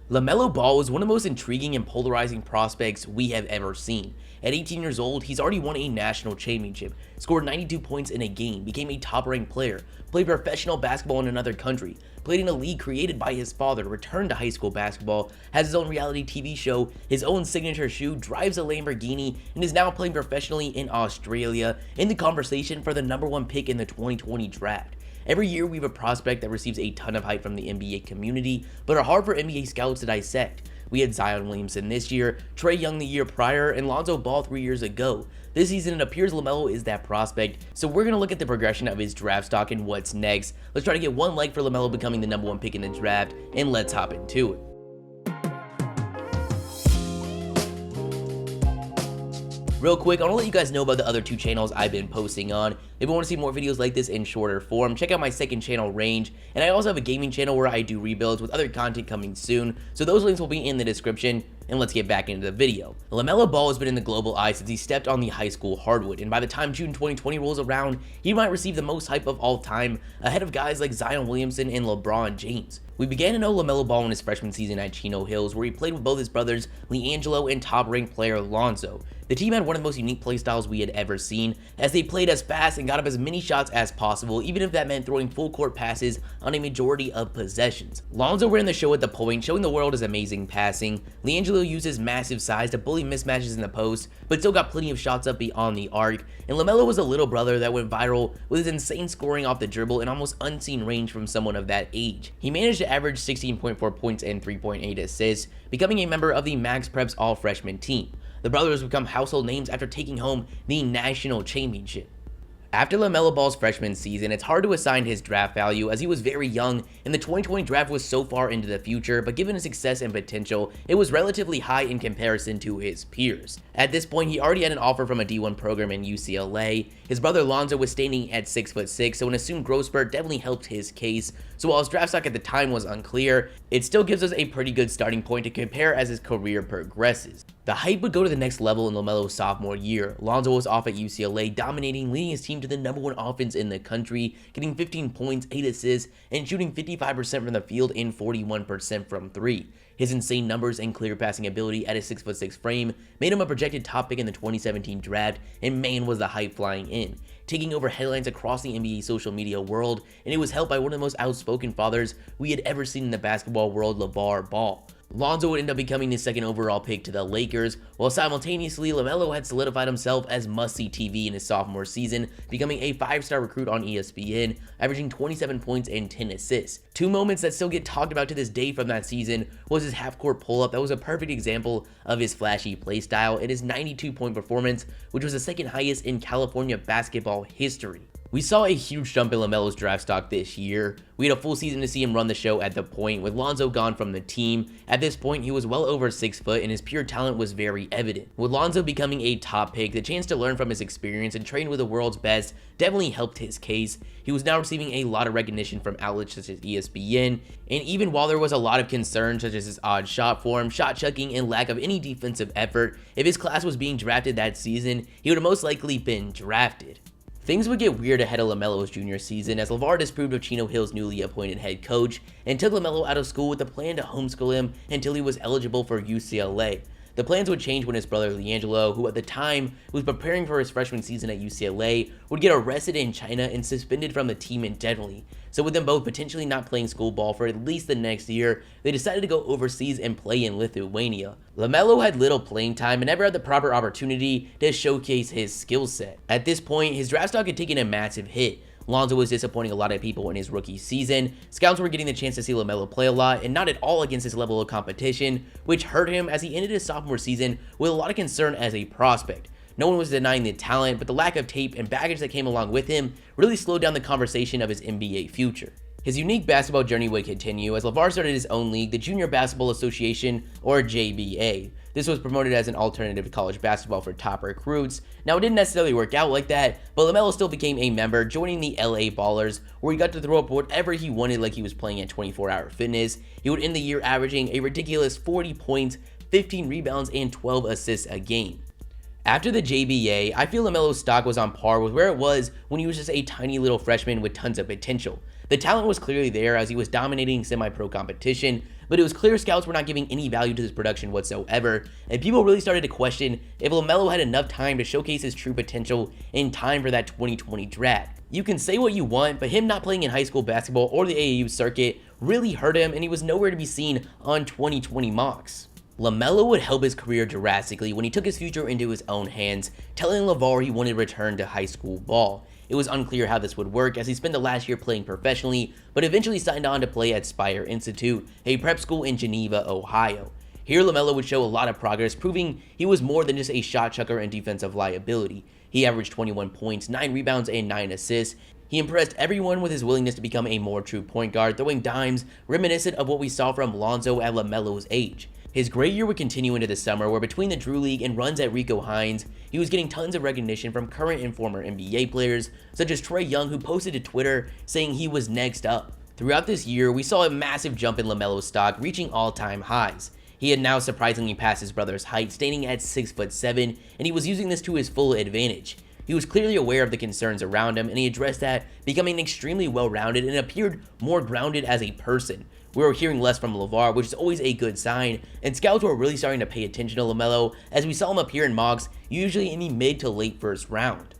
Lamelo Ball is one of the most intriguing and polarizing prospects we have ever seen. At 18 years old, he's already won a national championship, scored 92 points in a game, became a top-ranked player, played professional basketball in another country, played in a league created by his father, returned to high school basketball, has his own reality TV show, his own signature shoe, drives a Lamborghini, and is now playing professionally in Australia, in the conversation for the #1 pick in the 2020 draft. Every year we have a prospect that receives a ton of hype from the NBA community, but are hard for NBA scouts to dissect. We had Zion Williamson this year, Trae Young the year prior, and Lonzo Ball 3 years ago. This season it appears LaMelo is that prospect, so we're going to look at the progression of his draft stock and what's next. Let's try to get one like for LaMelo becoming the #1 pick in the draft, and let's hop into it. Real quick, I want to let you guys know about the other two channels I've been posting on. If you want to see more videos like this in shorter form, check out my second channel, Range, and I also have a gaming channel where I do rebuilds with other content coming soon, so those links will be in the description, and let's get back into the video. Lamelo Ball has been in the global eye since he stepped on the high school hardwood, and by the time June 2020 rolls around, he might receive the most hype of all time, ahead of guys like Zion Williamson and LeBron James. We began to know Lamelo Ball in his freshman season at Chino Hills, where he played with both his brothers, LiAngelo and top-ranked player Lonzo. The team had one of the most unique playstyles we had ever seen, as they played as fast and got up as many shots as possible, even if that meant throwing full court passes on a majority of possessions. Lonzo ran the show at the point, showing the world his amazing passing. LiAngelo used his massive size to bully mismatches in the post, but still got plenty of shots up beyond the arc. And LaMelo was a little brother that went viral with his insane scoring off the dribble and almost unseen range from someone of that age. He managed to average 16.4 points and 3.8 assists, becoming a member of the Max Preps All-Freshman team. The brothers become household names after taking home the national championship. After Lamelo Ball's freshman season, it's hard to assign his draft value as he was very young and the 2020 draft was so far into the future, but given his success and potential, it was relatively high in comparison to his peers. At this point, he already had an offer from a D1 program in UCLA. His brother Lonzo was standing at 6'6", so an assumed growth spurt definitely helped his case. So while his draft stock at the time was unclear, it still gives us a pretty good starting point to compare as his career progresses. The hype would go to the next level in LaMelo's sophomore year. Lonzo was off at UCLA, dominating, leading his team to the #1 offense in the country, getting 15 points, 8 assists, and shooting 55% from the field and 41% from 3. His insane numbers and clear passing ability at his 6'6" frame made him a projected top pick in the 2017 draft, and man was the hype flying in, taking over headlines across the NBA social media world, and it was helped by one of the most outspoken fathers we had ever seen in the basketball world, LeVar Ball. Lonzo would end up becoming the second overall pick to the Lakers, while simultaneously LaMelo had solidified himself as must-see TV in his sophomore season, becoming a 5-star recruit on ESPN, averaging 27 points and 10 assists. Two moments that still get talked about to this day from that season was his half-court pull-up that was a perfect example of his flashy play style, and his 92-point performance, which was the second highest in California basketball history. We saw a huge jump in LaMelo's draft stock this year. We had a full season to see him run the show at the point, with Lonzo gone from the team. At this point, he was well over 6 foot and his pure talent was very evident. With Lonzo becoming a top pick, the chance to learn from his experience and train with the world's best definitely helped his case. He was now receiving a lot of recognition from outlets such as ESPN, and even while there was a lot of concern such as his odd shot form, shot chucking, and lack of any defensive effort, if his class was being drafted that season, he would have most likely been drafted. Things would get weird ahead of LaMelo's junior season as LeVar disapproved of Chino Hills' newly appointed head coach and took LaMelo out of school with the plan to homeschool him until he was eligible for UCLA. The plans would change when his brother LiAngelo, who at the time was preparing for his freshman season at UCLA, would get arrested in China and suspended from the team indefinitely. So with them both potentially not playing school ball for at least the next year, they decided to go overseas and play in Lithuania. LaMelo had little playing time and never had the proper opportunity to showcase his skill set. At this point, his draft stock had taken a massive hit. Lonzo was disappointing a lot of people in his rookie season. Scouts were getting the chance to see LaMelo play a lot and not at all against his level of competition, which hurt him as he ended his sophomore season with a lot of concern as a prospect. No one was denying the talent, but the lack of tape and baggage that came along with him really slowed down the conversation of his NBA future. His unique basketball journey would continue as LeVar started his own league, the Junior Basketball Association, or JBA. This was promoted as an alternative to college basketball for top recruits. Now, it didn't necessarily work out like that, but LaMelo still became a member, joining the LA Ballers, where he got to throw up whatever he wanted like he was playing at 24-Hour Fitness. He would end the year averaging a ridiculous 40 points, 15 rebounds, and 12 assists a game. After the JBA, I feel LaMelo's stock was on par with where it was when he was just a tiny little freshman with tons of potential. The talent was clearly there as he was dominating semi-pro competition, but it was clear scouts were not giving any value to his production whatsoever, and people really started to question if LaMelo had enough time to showcase his true potential in time for that 2020 draft. You can say what you want, but him not playing in high school basketball or the AAU circuit really hurt him, and he was nowhere to be seen on 2020 mocks. LaMelo would help his career drastically when he took his future into his own hands, telling LeVar he wanted to return to high school ball. It was unclear how this would work as he spent the last year playing professionally, but eventually signed on to play at Spire Institute, a prep school in Geneva, Ohio. Here LaMelo would show a lot of progress, proving he was more than just a shot chucker and defensive liability. He averaged 21 points, 9 rebounds, and 9 assists. He impressed everyone with his willingness to become a more true point guard, throwing dimes reminiscent of what we saw from Lonzo at LaMelo's age. His great year would continue into the summer, where between the Drew League and runs at Rico Hines, he was getting tons of recognition from current and former NBA players, such as Trae Young, who posted to Twitter saying he was next up. Throughout this year, we saw a massive jump in LaMelo's stock, reaching all-time highs. He had now surprisingly passed his brother's height, standing at 6'7", and he was using this to his full advantage. He was clearly aware of the concerns around him, and he addressed that, becoming extremely well-rounded and appeared more grounded as a person. We were hearing less from LeVar, which is always a good sign, and scouts were really starting to pay attention to LaMelo as we saw him appear in mocks, usually in the mid to late first round.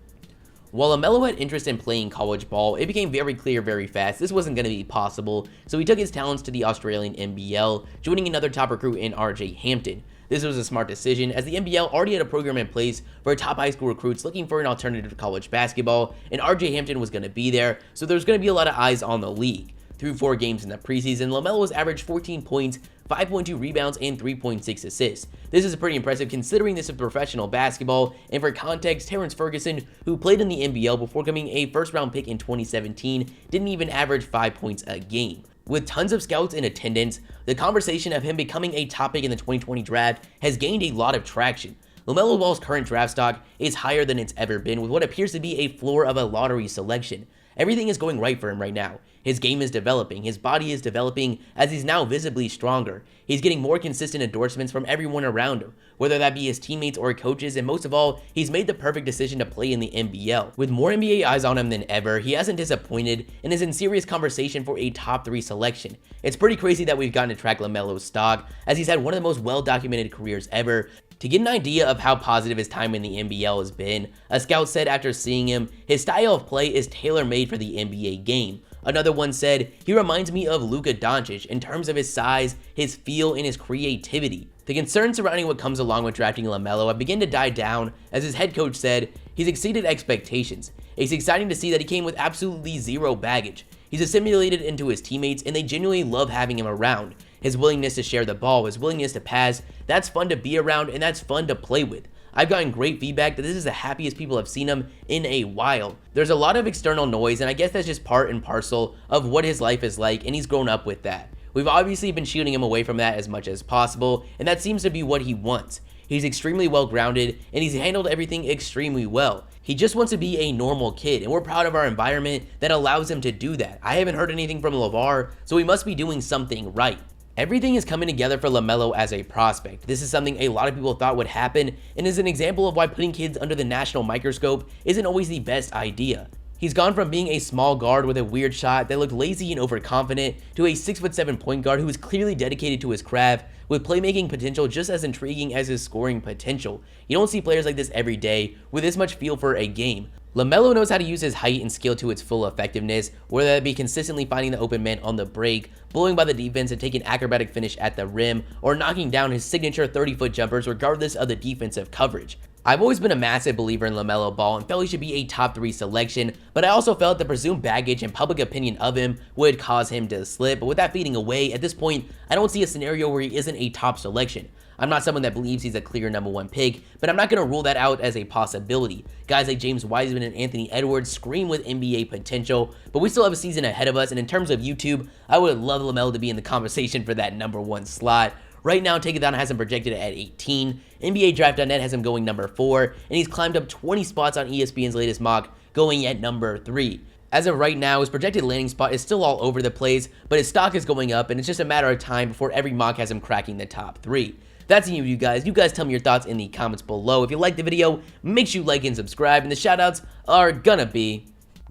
While LaMelo had interest in playing college ball, it became very clear very fast this wasn't going to be possible, so he took his talents to the Australian NBL, joining another top recruit in RJ Hampton. This was a smart decision, as the NBL already had a program in place for top high school recruits looking for an alternative to college basketball, and RJ Hampton was going to be there, so there's going to be a lot of eyes on the league. Through 4 games in the preseason, LaMelo was averaged 14 points, 5.2 rebounds, and 3.6 assists. This is pretty impressive considering this is professional basketball, and for context, Terrence Ferguson, who played in the NBL before becoming a first-round pick in 2017, didn't even average 5 points a game. With tons of scouts in attendance, the conversation of him becoming a top pick in the 2020 draft has gained a lot of traction. LaMelo Ball's current draft stock is higher than it's ever been, with what appears to be a floor of a lottery selection. Everything is going right for him right now. His game is developing, his body is developing as he's now visibly stronger. He's getting more consistent endorsements from everyone around him, whether that be his teammates or coaches, and most of all, he's made the perfect decision to play in the NBL. With more NBA eyes on him than ever, he hasn't disappointed and is in serious conversation for a top 3 selection. It's pretty crazy that we've gotten to track LaMelo's stock, as he's had one of the most well-documented careers ever. To get an idea of how positive his time in the NBL has been, a scout said after seeing him, his style of play is tailor-made for the NBA game. Another one said, he reminds me of Luka Doncic in terms of his size, his feel, and his creativity. The concerns surrounding what comes along with drafting LaMelo have begun to die down, as his head coach said, he's exceeded expectations. It's exciting to see that he came with absolutely zero baggage. He's assimilated into his teammates, and they genuinely love having him around. His willingness to share the ball, his willingness to pass, that's fun to be around, and that's fun to play with. I've gotten great feedback that this is the happiest people have seen him in a while. There's a lot of external noise, and I guess that's just part and parcel of what his life is like, and he's grown up with that. We've obviously been shielding him away from that as much as possible, and that seems to be what he wants. He's extremely well grounded, and he's handled everything extremely well. He just wants to be a normal kid, and we're proud of our environment that allows him to do that. I haven't heard anything from LeVar, so he must be doing something right. Everything is coming together for LaMelo as a prospect. This is something a lot of people thought would happen, and is an example of why putting kids under the national microscope isn't always the best idea. He's gone from being a small guard with a weird shot that looked lazy and overconfident to a 6'7" point guard who is clearly dedicated to his craft, with playmaking potential just as intriguing as his scoring potential. You don't see players like this every day with this much feel for a game. LaMelo knows how to use his height and skill to its full effectiveness, whether that be consistently finding the open man on the break, blowing by the defense and taking an acrobatic finish at the rim, or knocking down his signature 30-foot jumpers regardless of the defensive coverage. I've always been a massive believer in Lamelo Ball and felt he should be a top 3 selection, but I also felt the presumed baggage and public opinion of him would cause him to slip. But with that fading away, at this point, I don't see a scenario where he isn't a top selection. I'm not someone that believes he's a clear #1 pick, but I'm not going to rule that out as a possibility. Guys like James Wiseman and Anthony Edwards scream with NBA potential, but we still have a season ahead of us, and in terms of YouTube, I would love Lamelo to be in the conversation for that #1 slot. Right now, Takedown has him projected at 18, NBA Draft.net has him going number 4, and he's climbed up 20 spots on ESPN's latest mock, going at number 3. As of right now, his projected landing spot is still all over the place, but his stock is going up, and it's just a matter of time before every mock has him cracking the top 3. That's you guys. You guys tell me your thoughts in the comments below. If you liked the video, make sure you like and subscribe, and the shoutouts are gonna be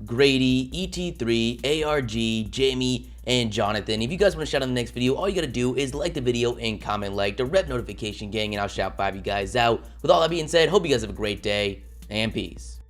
Grady, ET3, ARG, Jamie, and Jonathan. If you guys want to shout out in the next video, all you got to do is like the video and comment like the rep notification gang, and I'll shout 5 of you guys out. With all that being said, hope you guys have a great day, and peace.